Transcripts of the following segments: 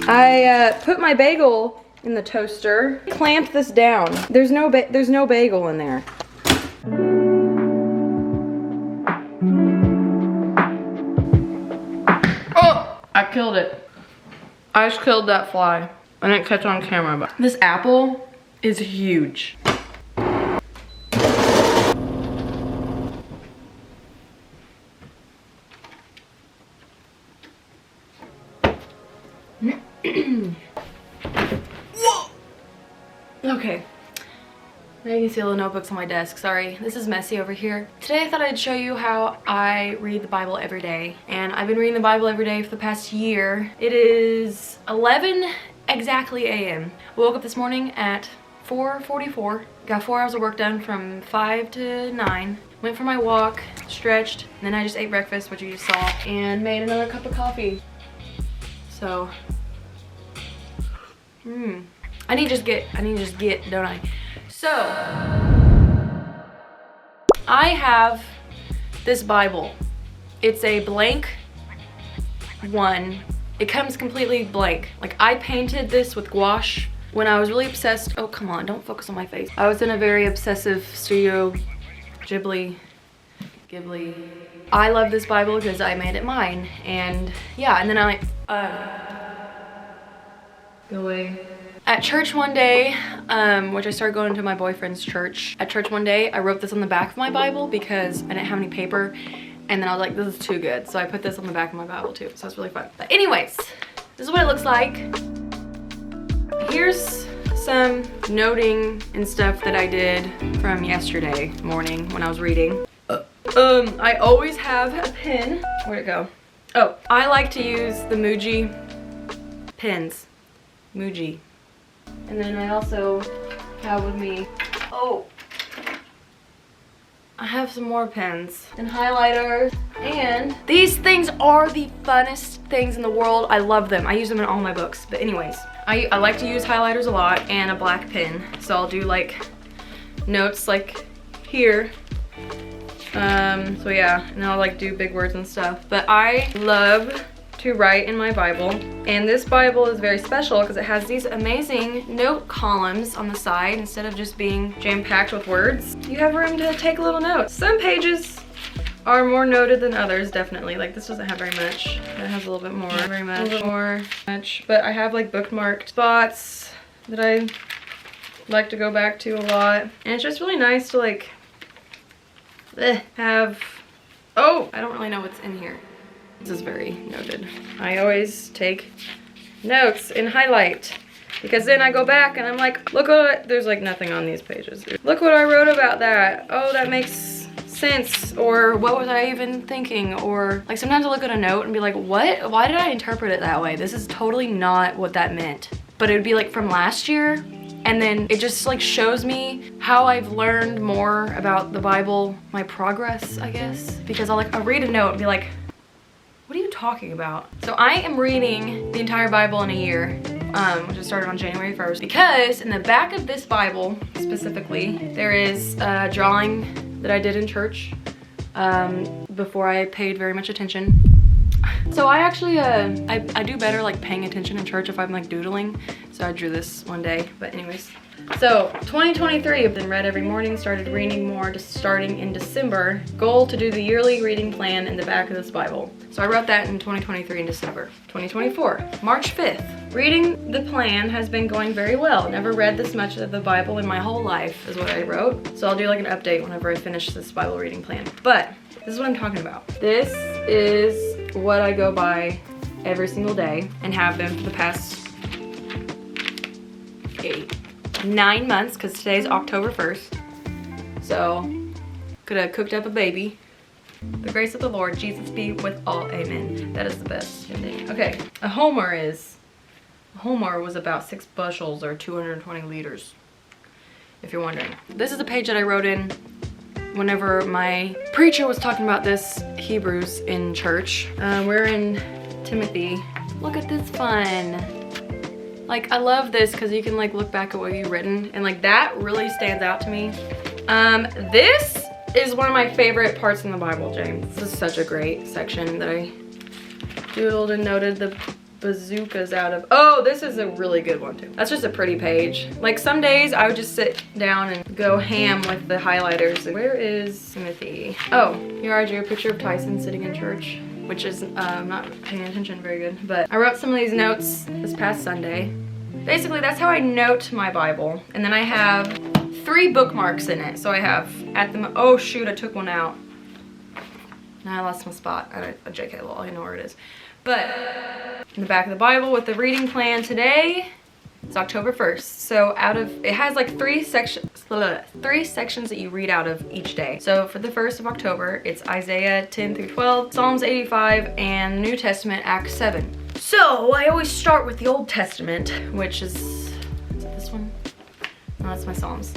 I put my bagel in the toaster. Clamped this down. There's no bagel in there. Oh, I killed it. I just killed that fly. I didn't catch it on camera, but this apple is huge. Whoa! Okay. Now you can see all the notebooks on my desk. Sorry, this is messy over here. Today I thought I'd show you how I read the Bible every day. And I've been reading the Bible every day for the past year. It is 11 exactly a.m. Woke up this morning at 4:44. Got 4 hours of work done from 5 to 9. Went for my walk, stretched, and then I just ate breakfast, which you just saw, and made another cup of coffee. So, I need to just get, don't I? So, I have this Bible. It's a blank one. It comes completely blank. Like, I painted this with gouache when I was really obsessed. Oh, come on, don't focus on my face. I was in a very obsessive Studio Ghibli. I love this Bible because I made it mine. And yeah, and then I go away. At church one day, which I started going to my boyfriend's church. At church one day, I wrote this on the back of my Bible because I didn't have any paper. And then I was like, this is too good. So I put this on the back of my Bible too. So it's really fun. But anyways, this is what it looks like. Here's some noting and stuff that I did from yesterday morning when I was reading. I always have a pen. Where'd it go? Oh, I like to use the Muji pens. Muji. And then I also have with me, I have some more pens and highlighters, and these things are the funnest things in the world. I love them. I use them in all my books. But anyways, I like to use highlighters a lot and a black pen. So I'll do like notes like here. So yeah, and I'll like do big words and stuff. But I love to write in my Bible, and this Bible is very special because it has these amazing note columns on the side. Instead of just being jam-packed with words, you have room to take little notes. Some pages are more noted than others, definitely. Like this doesn't have very much. It has a little bit more, very much, a little more, much. But I have like bookmarked spots that I like to go back to a lot, and it's just really nice to like have. Oh, I don't really know what's in here. This is very noted. I always take notes and highlight because then I go back and I'm like, look what, there's like nothing on these pages. Look what I wrote about that. Oh, that makes sense. Or what was I even thinking? Or like sometimes I look at a note and be like, what? Why did I interpret it that way? This is totally not what that meant. But it would be like from last year. And then it just like shows me how I've learned more about the Bible, my progress, I guess. Because I'll read a note and be like, what are you talking about? So I am reading the entire Bible in a year, which I started on January 1st, because in the back of this Bible, specifically, there is a drawing that I did in church before I paid very much attention. So I actually, I do better like paying attention in church if I'm like doodling. So I drew this one day, but anyways. So 2023, I've been read every morning, started reading more just starting in December. Goal to do the yearly reading plan in the back of this Bible. So I wrote that in 2023 in December. 2024, March 5th. Reading the plan has been going very well. Never read this much of the Bible in my whole life is what I wrote. So I'll do like an update whenever I finish this Bible reading plan. But this is what I'm talking about. This is what I go by every single day and have been for the past 9 months, because today's October 1st. So, could have cooked up a baby. The grace of the Lord, Jesus be with all, amen. That is the best ending. Okay, a homer was about 6 bushels or 220 liters, if you're wondering. This is a page that I wrote in whenever my preacher was talking about this Hebrews in church. We're in Timothy. Look at this fun. Like, I love this because you can like look back at what you've written, and like that really stands out to me. This is one of my favorite parts in the Bible, James. This is such a great section that I doodled and noted the bazookas out of. Oh, this is a really good one too. That's just a pretty page. Like some days I would just sit down and go ham with the highlighters. Where is Timothy? Oh, here I drew a picture of Tyson sitting in church, which is not paying attention very good. But I wrote some of these notes this past Sunday. Basically, that's how I note my Bible. And then I have 3 bookmarks in it. So I have at the, oh shoot, I took one out. Now I lost my spot. JK, well, I know where it is. But in the back of the Bible with the reading plan today, it's October 1st. So out of, it has like 3 sections that you read out of each day. So for the 1st of October, it's Isaiah 10 through 12, Psalms 85, and New Testament, Acts 7. So I always start with the Old Testament, which is it this one? No, that's my Psalms.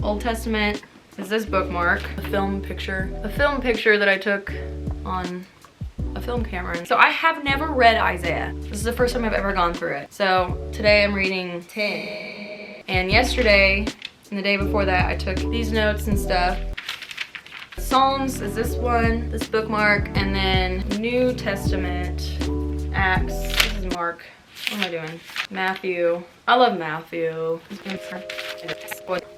Old Testament is this bookmark, a film picture that I took on a film camera. So I have never read Isaiah. This is the first time I've ever gone through it. So today I'm reading 10. And yesterday and the day before that, I took these notes and stuff. Psalms is this one, this bookmark, and then New Testament, Acts, this is Mark. What am I doing? Matthew. I love Matthew.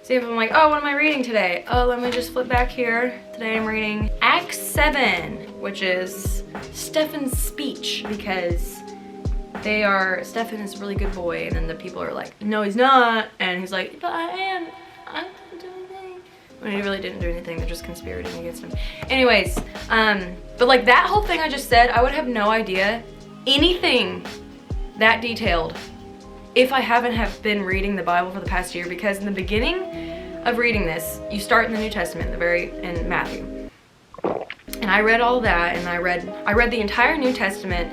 See if I'm like, oh, what am I reading today? Oh, let me just flip back here. Today I'm reading Acts 7, which is Stephen's speech, because Stephen is a really good boy, and then the people are like, no, he's not. And he's like, but I am. I didn't do anything. When he really didn't do anything, they're just conspiring against him. Anyways, but like that whole thing I just said, I would have no idea anything that detailed if I haven't have been reading the Bible for the past year, because in the beginning of reading this, you start in the New Testament, in Matthew. And I read all that, and I read the entire New Testament.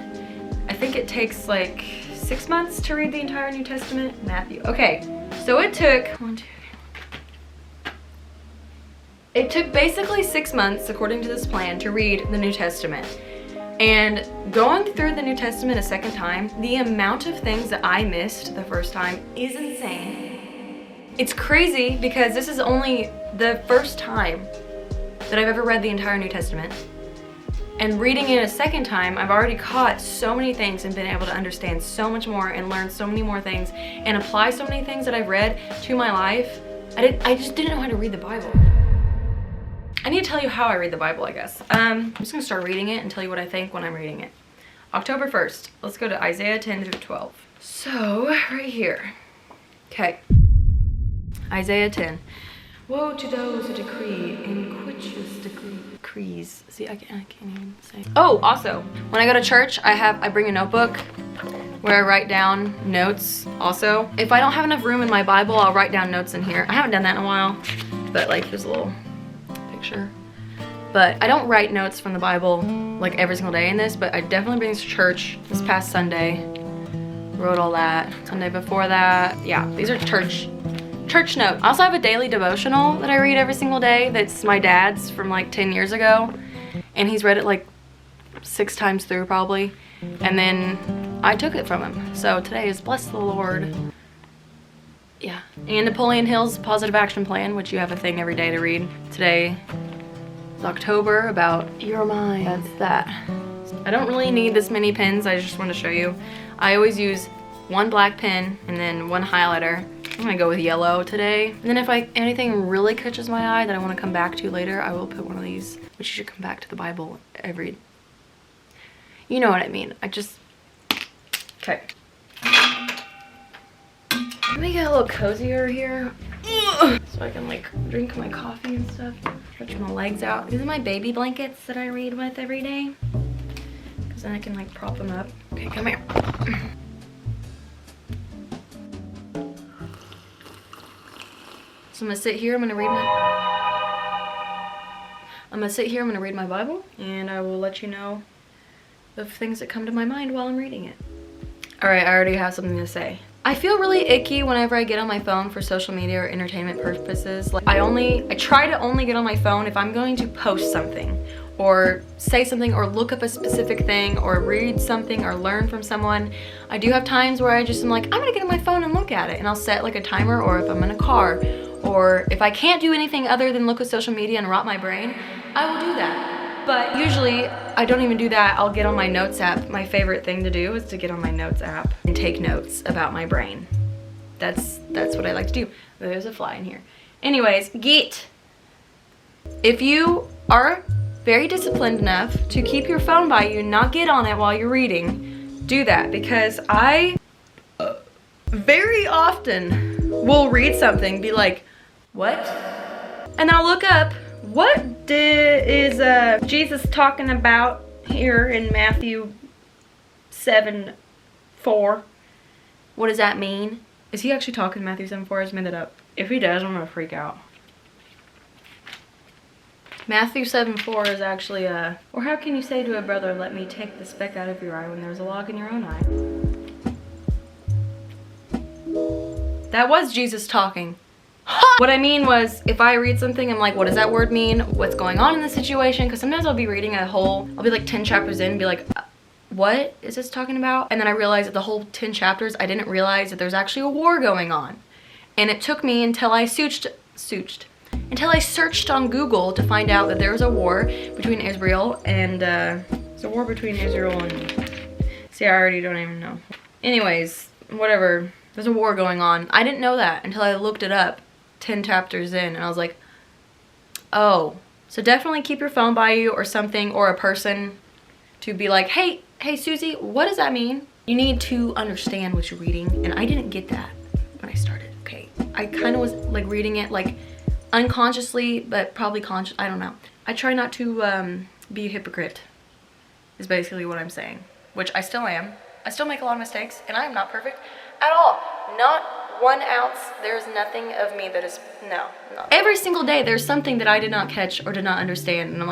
I think it takes like 6 months to read the entire New Testament. Matthew. Okay, so it took basically 6 months, according to this plan, to read the New Testament. And going through the New Testament a second time, the amount of things that I missed the first time is insane. It's crazy because this is only the first time that I've ever read the entire New Testament. And reading it a second time, I've already caught so many things and been able to understand so much more and learn so many more things and apply so many things that I've read to my life. I just didn't know how to read the Bible. I need to tell you how I read the Bible, I guess. I'm just gonna start reading it and tell you what I think when I'm reading it. October 1st, let's go to Isaiah 10 through 12. So, right here. Okay. Isaiah 10. Woe to those who decree iniquitous decrees. See, I can't even say. Oh, also, when I go to church, I bring a notebook where I write down notes also. If I don't have enough room in my Bible, I'll write down notes in here. I haven't done that in a while, but like here's a little picture. But I don't write notes from the Bible like every single day in this, but I definitely bring this to church. This past Sunday, wrote all that. Sunday before that, yeah, these are church notes. I also have a daily devotional that I read every single day that's my dad's from like 10 years ago, and he's read it like 6 times through probably, and then I took it from him. So today is Bless the Lord. Yeah, and Napoleon Hill's Positive Action Plan, which you have a thing every day to read. Today is October, about your mind. That's that. I don't really need this many pens, I just want to show you. I always use one black pen and then one highlighter. I'm gonna go with yellow today. And then if anything really catches my eye that I want to come back to later, I will put one of these, which you should come back to the Bible every, you know what I mean. Okay. Let me get a little cozier here. So I can like drink my coffee and stuff. Stretch my legs out. These are my baby blankets that I read with every day. Because then I can like prop them up. Okay, come here. So I'm gonna sit here, I'm gonna read my Bible, and I will let you know of things that come to my mind while I'm reading it. All right, I already have something to say. I feel really icky whenever I get on my phone for social media or entertainment purposes. Like I try to only get on my phone if I'm going to post something or say something or look up a specific thing or read something or learn from someone. I do have times where I just am like, I'm gonna get on my phone and look at it, and I'll set like a timer, or if I'm in a car, or if I can't do anything other than look at social media and rot my brain, I will do that. But usually I don't even do that. I'll get on my notes app. My favorite thing to do is to get on my notes app and take notes about my brain. That's what I like to do. There's a fly in here. Anyways, if you are very disciplined enough to keep your phone by you, not get on it while you're reading, do that, because I very often will read something, be like, what? And then I'll look up, what is Jesus talking about here in Matthew 7:4? What does that mean? Is he actually talking Matthew 7:4? I just made that up. If he does, I'm gonna freak out. Matthew 7:4 is actually or how can you say to a brother, let me take the speck out of your eye when there's a log in your own eye? That was Jesus talking. What I mean was, if I read something, I'm like, what does that word mean? What's going on in the situation? Because sometimes I'll be reading I'll be like 10 chapters in and be like, what is this talking about? And then I realized that the whole 10 chapters, I didn't realize that there's actually a war going on. And it took me until I searched on Google to find out that there was a war between Israel and, there's a war between Israel and, see, I already don't even know. Anyways, whatever, there's a war going on. I didn't know that until I looked it up 10 chapters in, and I was like, oh. So definitely keep your phone by you or something, or a person to be like, hey Susie, what does that mean? You need to understand what you're reading, and I didn't get that when I started, okay? I kind of was like reading it like unconsciously, but probably conscious, I don't know. I try not to be a hypocrite, is basically what I'm saying, which I still am. I still make a lot of mistakes, and I am not perfect at all. Not 1 ounce. There's nothing of me that is, no. Every single day there's something that I did not catch or did not understand, and I'm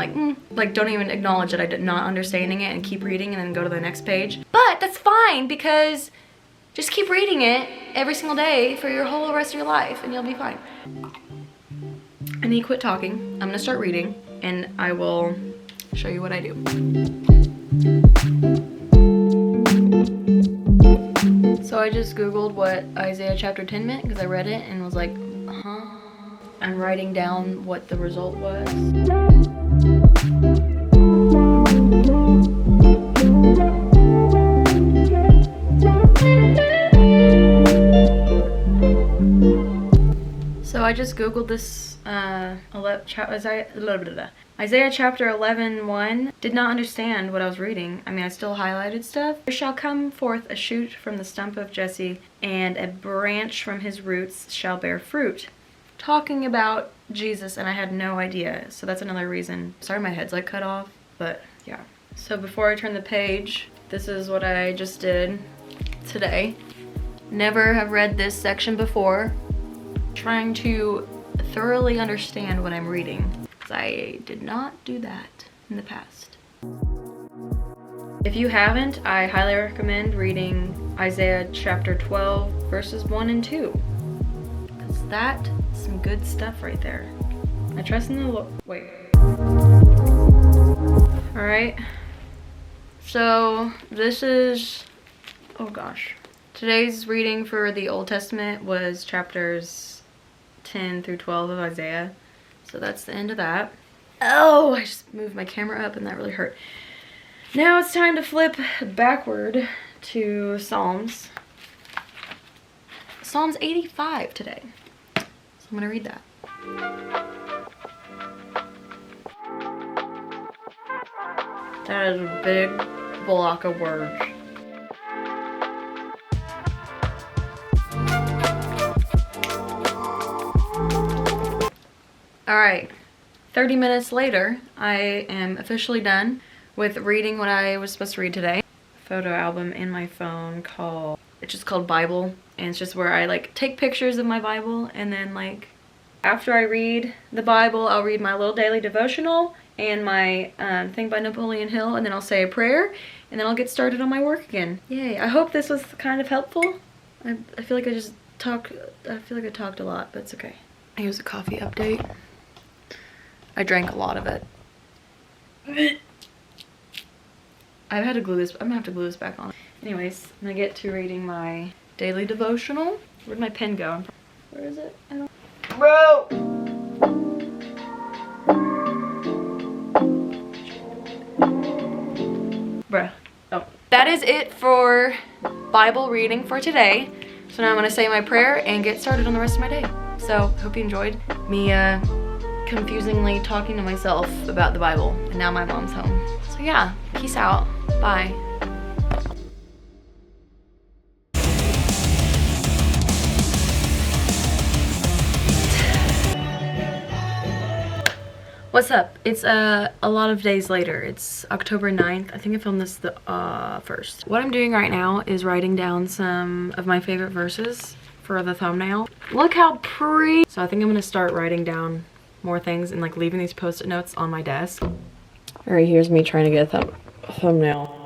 like don't even acknowledge that I did not understanding it and keep reading and then go to the next page. But that's fine, because just keep reading it every single day for your whole rest of your life and you'll be fine. I need to quit talking. I'm gonna start reading and I will show you what I do. So I just Googled what Isaiah chapter 10 meant because I read it and was like, huh? I'm writing down what the result was. So I just Googled this Isaiah chapter 11:1. Did not understand what I was reading. I mean, I still highlighted stuff. There shall come forth a shoot from the stump of Jesse, and a branch from his roots shall bear fruit. Talking about Jesus, and I had no idea. So that's another reason. Sorry, my head's like cut off, but yeah. So before I turn the page, this is what I just did today. Never have read this section before. Trying to thoroughly understand what I'm reading. I did not do that in the past. If you haven't, I highly recommend reading Isaiah chapter 12 verses 1 and 2. Because that's some good stuff right there. I trust in the Lord. Wait. Alright. So this is, oh gosh. Today's reading for the Old Testament was chapters 10 through 12 of Isaiah. So that's the end of that. Oh, I just moved my camera up and that really hurt. Now it's time to flip backward to Psalms. Psalms 85 today. So I'm gonna read that. That is a big block of words. Alright, 30 minutes later, I am officially done with reading what I was supposed to read today. Photo album in my phone it's just called Bible, and it's just where I like take pictures of my Bible, and then like after I read the Bible, I'll read my little daily devotional and my thing by Napoleon Hill, and then I'll say a prayer, and then I'll get started on my work again. Yay, I hope this was kind of helpful. I feel like I talked a lot, but it's okay. Here's a coffee update. I drank a lot of it. I'm gonna have to glue this back on. Anyways, I'm gonna get to reading my daily devotional. Where'd my pen go? Where is it? I don't. Bro! Bruh. Oh. That is it for Bible reading for today. So now I'm gonna say my prayer and get started on the rest of my day. So hope you enjoyed me confusingly talking to myself about the Bible. And now my mom's home. So yeah, peace out. Bye. What's up? It's a lot of days later. It's October 9th. I think I filmed this the 1st. What I'm doing right now is writing down some of my favorite verses for the thumbnail. Look how pretty. So I think I'm gonna start writing down more things and like leaving these post-it notes on my desk. All right, here's me trying to get a thumbnail.